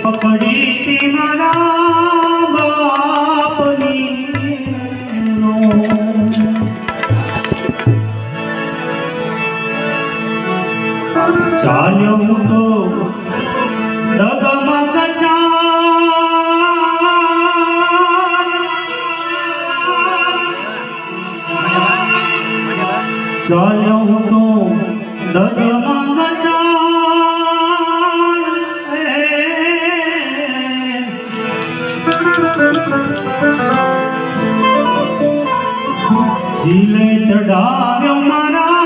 પકડી થી મારા બાપની ચાલ્યો હું તો ડગમગ ચાલ્યો હું તો ડગમગ જીલે ચડાવ્યો મારા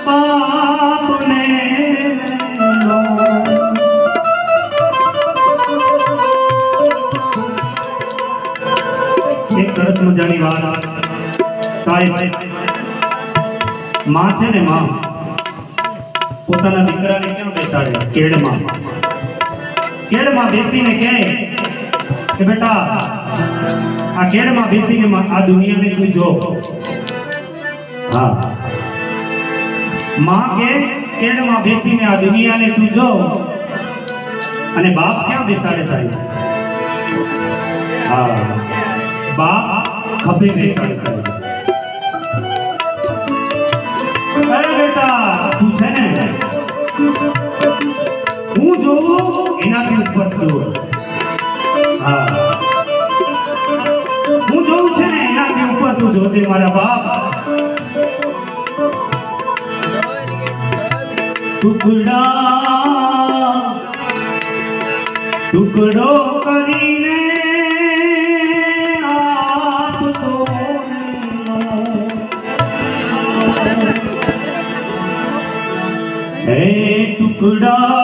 બાપને એક સરસ મજાની વાત સાહેબ માં છે ને માં પોતાના દીકરાને ક્યાં બેસાડે કેળમાં બેસીને કહે કે બેટા આ કેળમાં બેસીને આ દુનિયાને તું જો હા માં કે કેળમાં બેસીને આ દુનિયાને તું જો અને બાપ ક્યાં બેસાડે સાહેબ હા બાપ ખભે બેસાડે સાહેબ અરે બેટા તું છે ને હું જોઉં એનાથી ઉપર જોઉં હા હું જોઉં છે ને એનાથી ઉપર તું જોજે મારા બાપ ટુકડો કરીને આપતો હે ટુકડા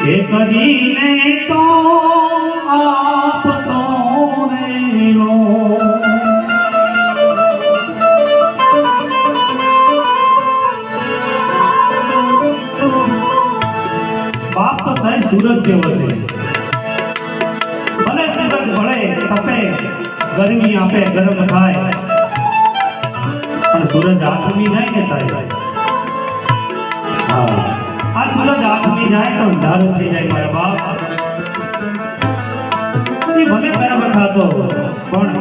એ કરીને તો આપતો રેલો બાપ તો સાહેબ સૂરજ જેવો છે ભલે સૂરજ ભળે તપે ગરમી આપે ગરમ થાય પણ સૂરજ આથમી જાય ને સાહેબ હા આ સૂરજ આથમી જાય તો અંધારું થઈ જાય મારા બાપ ભલે ગરમ થતો પણ